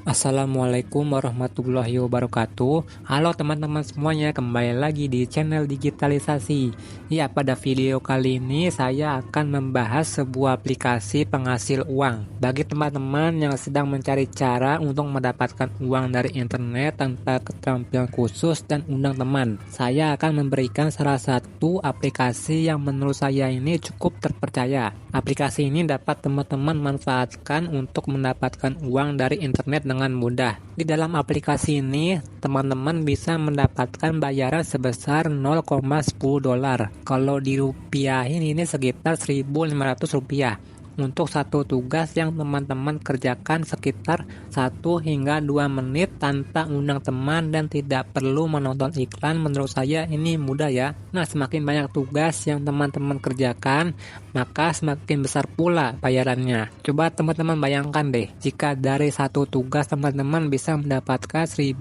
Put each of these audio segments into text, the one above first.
Assalamualaikum warahmatullahi wabarakatuh. Halo teman-teman semuanya, kembali lagi di channel digitalisasi. Ya, pada video kali ini saya akan membahas sebuah aplikasi penghasil uang bagi teman-teman yang sedang mencari cara untuk mendapatkan uang dari internet tanpa keterampilan khusus dan undang teman. Saya akan memberikan salah satu aplikasi yang menurut saya ini cukup terpercaya. Aplikasi ini dapat teman-teman manfaatkan untuk mendapatkan uang dari internet dengan mudah. Di dalam aplikasi ini, teman-teman bisa mendapatkan bayaran sebesar 0,10 dolar. Kalau dirupiahin ini sekitar 1.500 rupiah. Untuk satu tugas yang teman-teman kerjakan sekitar 1 hingga 2 menit tanpa undang teman dan tidak perlu menonton iklan, menurut saya ini mudah ya. Nah, semakin banyak tugas yang teman-teman kerjakan, maka semakin besar pula bayarannya. Coba teman-teman bayangkan deh, jika dari satu tugas teman-teman bisa mendapatkan 1.500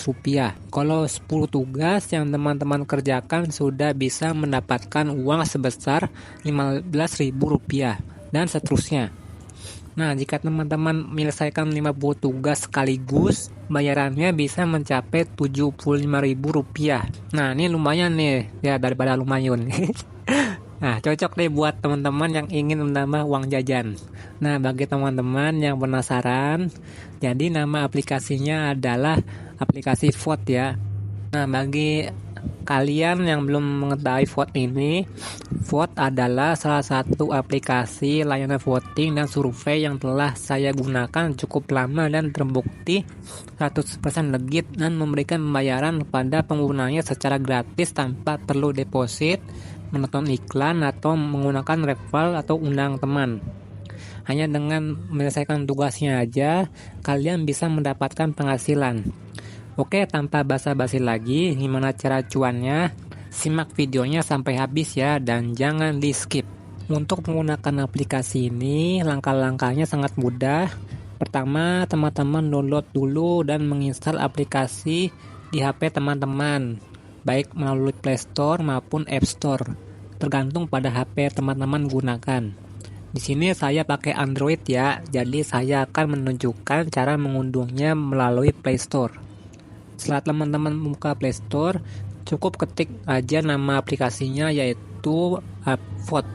rupiah. Kalau 10 tugas yang teman-teman kerjakan sudah bisa mendapatkan uang sebesar 15.000 rupiah. Dan seterusnya. Nah, jika teman-teman menyelesaikan 50 tugas sekaligus, bayarannya bisa mencapai 75.000 rupiah. Nah, ini lumayan nih, ya daripada lumayan. Nah, cocok deh buat teman-teman yang ingin menambah uang jajan. Nah, bagi teman-teman yang penasaran, jadi nama aplikasinya adalah aplikasi Vote ya. Nah, bagi kalian yang belum mengetahui Vote ini, Vote adalah salah satu aplikasi layanan voting dan survei yang telah saya gunakan cukup lama dan terbukti 100% legit dan memberikan pembayaran kepada penggunanya secara gratis tanpa perlu deposit, menonton iklan, atau menggunakan referral atau undang teman. Hanya dengan menyelesaikan tugasnya aja, kalian bisa mendapatkan penghasilan. Oke, tanpa basa-basi lagi, gimana cara cuannya? Simak videonya sampai habis ya, dan jangan di-skip. Untuk menggunakan aplikasi ini, langkah-langkahnya sangat mudah. Pertama, teman-teman download dulu dan menginstal aplikasi di HP teman-teman, baik melalui Play Store maupun App Store, tergantung pada HP teman-teman gunakan. Di sini saya pakai Android ya, jadi saya akan menunjukkan cara mengunduhnya melalui Play Store. Setelah teman-teman membuka Play Store, cukup ketik aja nama aplikasinya, yaitu Vote.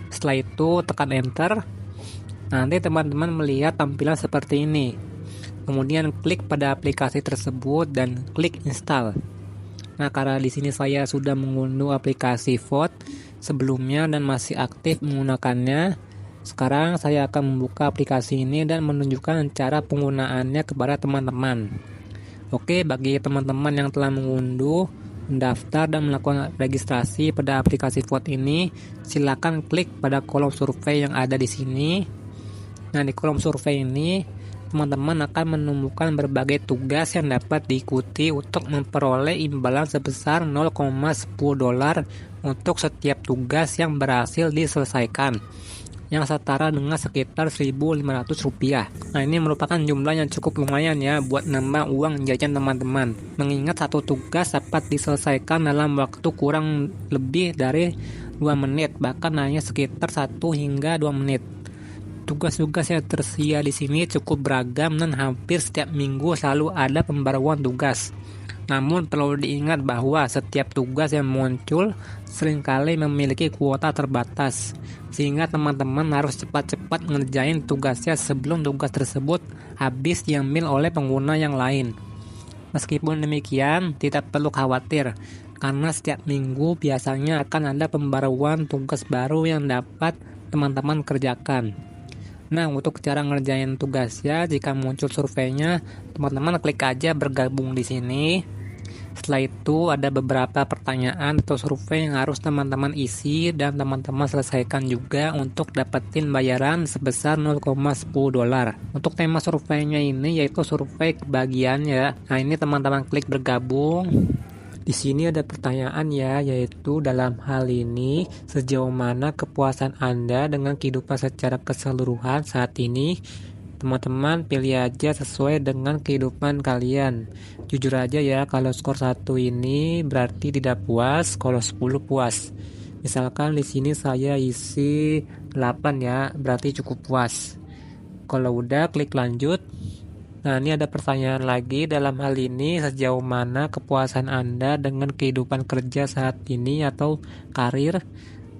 Setelah itu tekan enter. Nanti teman-teman melihat tampilan seperti ini. Kemudian klik pada aplikasi tersebut dan klik install. Nah, karena di sini saya sudah mengunduh aplikasi Vote sebelumnya dan masih aktif menggunakannya, sekarang saya akan membuka aplikasi ini dan menunjukkan cara penggunaannya kepada teman-teman. Oke, bagi teman-teman yang telah mengunduh, mendaftar dan melakukan registrasi pada aplikasi Vote ini, silakan klik pada kolom survei yang ada di sini. Nah, di kolom survei ini, teman-teman akan menemukan berbagai tugas yang dapat diikuti untuk memperoleh imbalan sebesar 0,10 dolar untuk setiap tugas yang berhasil diselesaikan, yang setara dengan sekitar 1.500 rupiah. Nah, ini merupakan jumlah yang cukup lumayan ya buat nambah uang jajan teman-teman. Mengingat satu tugas dapat diselesaikan dalam waktu kurang lebih dari 2 menit, bahkan hanya sekitar 1 hingga 2 menit. Tugas-tugas yang tersedia di sini cukup beragam dan hampir setiap minggu selalu ada pembaruan tugas. Namun perlu diingat bahwa setiap tugas yang muncul seringkali memiliki kuota terbatas, sehingga teman-teman harus cepat-cepat ngerjain tugasnya sebelum tugas tersebut habis diambil oleh pengguna yang lain. Meskipun demikian, tidak perlu khawatir, karena setiap minggu biasanya akan ada pembaruan tugas baru yang dapat teman-teman kerjakan. Nah, untuk cara ngerjain tugasnya, jika muncul surveinya, teman-teman klik aja bergabung di sini. Setelah itu ada beberapa pertanyaan atau survei yang harus teman-teman isi dan teman-teman selesaikan juga untuk dapetin bayaran sebesar 0,10 dolar. Untuk tema surveinya ini yaitu survei kebahagiaan ya. Nah, ini teman-teman klik bergabung. Di sini ada pertanyaan ya, yaitu dalam hal ini, sejauh mana kepuasan Anda dengan kehidupan secara keseluruhan saat ini? Teman-teman pilih aja sesuai dengan kehidupan kalian. Jujur aja ya, kalau skor 1 ini berarti tidak puas, kalau 10 puas. Misalkan di sini saya isi 8 ya, berarti cukup puas. Kalau udah klik lanjut. Nah, ini ada pertanyaan lagi. Dalam hal ini, sejauh mana kepuasan Anda dengan kehidupan kerja saat ini atau karir?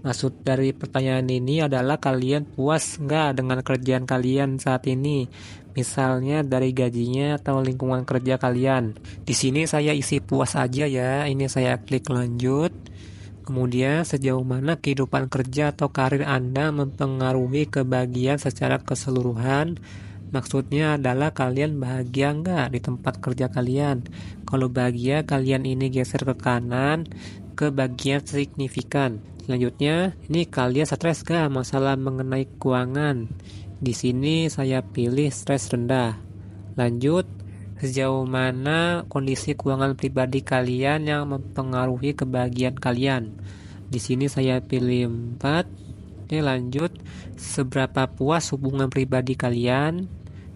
Maksud dari pertanyaan ini adalah kalian puas nggak dengan kerjaan kalian saat ini? Misalnya dari gajinya atau lingkungan kerja kalian. Di sini saya isi puas aja ya. Ini saya klik lanjut. Kemudian sejauh mana kehidupan kerja atau karir Anda mempengaruhi kebahagiaan secara keseluruhan? Maksudnya adalah kalian bahagia nggak di tempat kerja kalian? Kalau bahagia, kalian ini geser ke kanan, ke bagian signifikan. Selanjutnya, ini kalian stres nggak masalah mengenai keuangan? Di sini saya pilih stres rendah. Lanjut, sejauh mana kondisi keuangan pribadi kalian yang mempengaruhi kebahagiaan kalian? Di sini saya pilih 4. Oke, lanjut. Seberapa puas hubungan pribadi kalian?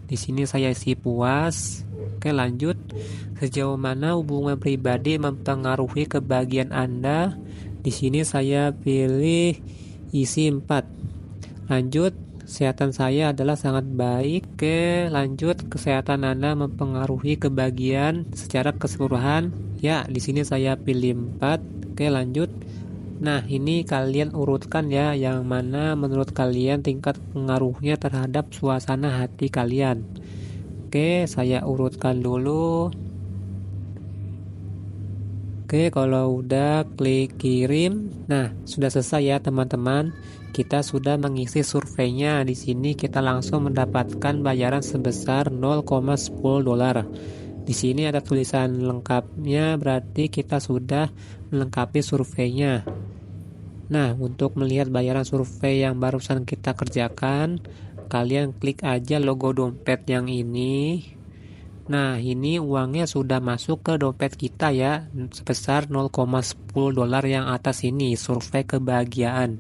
Di sini saya isi puas. Oke, lanjut. Sejauh mana hubungan pribadi mempengaruhi kebahagiaan Anda? Di sini saya pilih isi 4. Lanjut. Kesehatan saya adalah sangat baik. Oke, lanjut. Kesehatan Anda mempengaruhi kebahagiaan secara keseluruhan. Ya, di sini saya pilih 4. Oke, lanjut. Nah, ini kalian urutkan ya, yang mana menurut kalian tingkat pengaruhnya terhadap suasana hati kalian. Oke, saya urutkan dulu. Oke, kalau udah klik kirim. Nah, sudah selesai ya teman-teman. Kita sudah mengisi surveinya. Di sini kita langsung mendapatkan bayaran sebesar 0,10 dolar. Di sini ada tulisan lengkapnya, berarti kita sudah melengkapi surveinya. Nah, untuk melihat bayaran survei yang barusan kita kerjakan, kalian klik aja logo dompet yang ini. Nah, ini uangnya sudah masuk ke dompet kita ya, sebesar 0,10 dolar yang atas ini, survei kebahagiaan.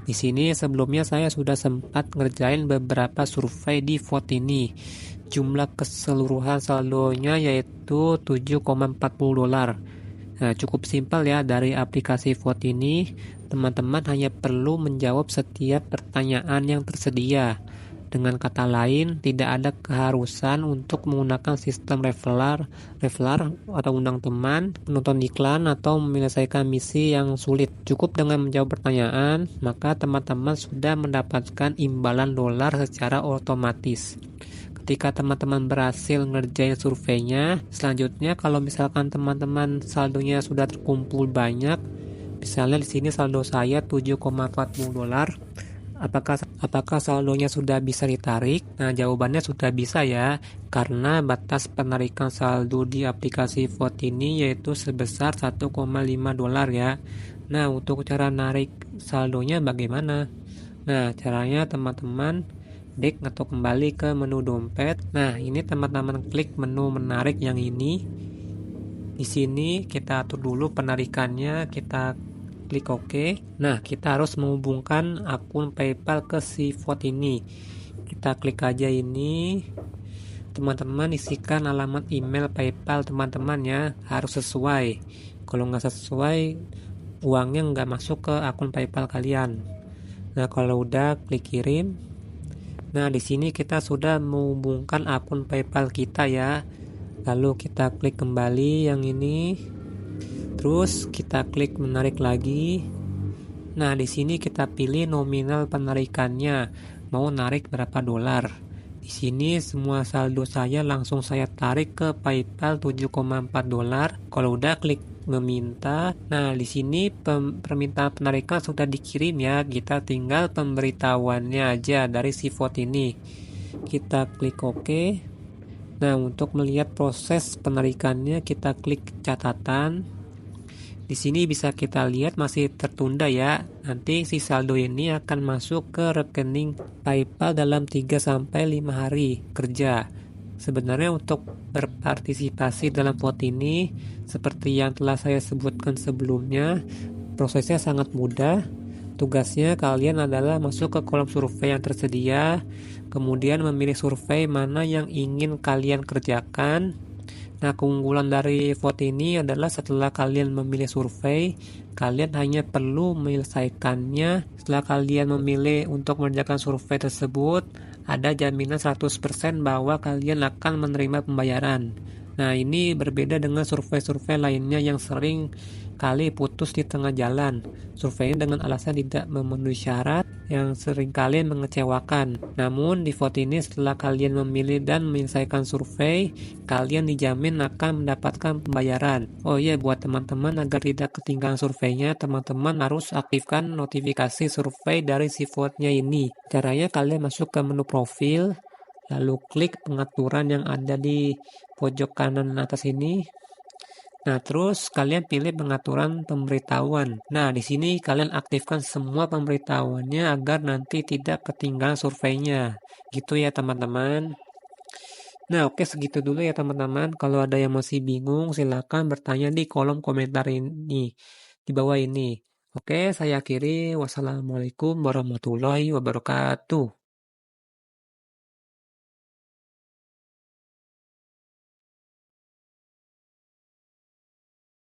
Di sini sebelumnya saya sudah sempat ngerjain beberapa survei di vote ini. Jumlah keseluruhan saldonya yaitu 7,40 dolar. Nah, cukup simpel ya dari aplikasi vote ini. Teman-teman hanya perlu menjawab setiap pertanyaan yang tersedia. Dengan kata lain, tidak ada keharusan untuk menggunakan sistem referral atau undang teman, menonton iklan, atau menyelesaikan misi yang sulit. Cukup dengan menjawab pertanyaan, maka teman-teman sudah mendapatkan imbalan dolar secara otomatis. Ketika teman-teman berhasil ngerjain surveinya, selanjutnya kalau misalkan teman-teman saldonya sudah terkumpul banyak, misalnya di sini saldo saya 7,40 dolar, apakah saldonya sudah bisa ditarik? Nah, jawabannya sudah bisa ya, karena batas penarikan saldo di aplikasi vote ini yaitu sebesar 1,5 dolar ya. Nah, untuk cara narik saldonya bagaimana? Nah, caranya teman-teman back atau kembali ke menu dompet. Nah, ini teman-teman klik menu menarik yang ini. Di sini kita atur dulu penarikannya, kita klik OK. Nah, kita harus menghubungkan akun PayPal ke si vote ini. Kita klik aja ini. Teman-teman isikan alamat email PayPal teman-teman ya, harus sesuai. Kalau nggak sesuai, uangnya nggak masuk ke akun PayPal kalian. Nah, kalau udah klik kirim. Nah, di sini kita sudah menghubungkan akun PayPal kita ya. Lalu kita klik kembali yang ini. Terus kita klik menarik lagi. Nah, di sini kita pilih nominal penarikannya. Mau narik berapa dolar? Di sini semua saldo saya langsung saya tarik ke PayPal 7,4 dolar. Kalau udah klik meminta. Nah, di sini permintaan penarikan sudah dikirim ya. Kita tinggal pemberitahuannya aja dari si vote ini. Kita klik OK. Nah, untuk melihat proses penarikannya kita klik catatan. Di sini bisa kita lihat masih tertunda ya. Nanti si saldo ini akan masuk ke rekening PayPal dalam 3-5 hari kerja. Sebenarnya untuk berpartisipasi dalam vote ini, seperti yang telah saya sebutkan sebelumnya, prosesnya sangat mudah. Tugasnya kalian adalah masuk ke kolom survei yang tersedia, kemudian memilih survei mana yang ingin kalian kerjakan. Nah, keunggulan dari vote ini adalah setelah kalian memilih survei, kalian hanya perlu menyelesaikannya. Setelah kalian memilih untuk mengerjakan survei tersebut, ada jaminan 100% bahwa kalian akan menerima pembayaran. Nah, ini berbeda dengan survei-survei lainnya yang sering kali putus di tengah jalan. Surveinya dengan alasan tidak memenuhi syarat yang seringkali mengecewakan. Namun di vote ini setelah kalian memilih dan menyelesaikan survei, kalian dijamin akan mendapatkan pembayaran. Oh iya, buat teman-teman agar tidak ketinggalan surveinya, teman-teman harus aktifkan notifikasi survei dari si vote-nya ini. Caranya kalian masuk ke menu profil, lalu klik pengaturan yang ada di pojok kanan atas ini. Nah, terus kalian pilih pengaturan pemberitahuan. Nah, di sini kalian aktifkan semua pemberitahuannya agar nanti tidak ketinggalan surveinya. Gitu ya, teman-teman. Nah, oke, segitu dulu ya, teman-teman. Kalau ada yang masih bingung, silakan bertanya di kolom komentar ini, di bawah ini. Oke, saya akhiri. Wassalamualaikum warahmatullahi wabarakatuh.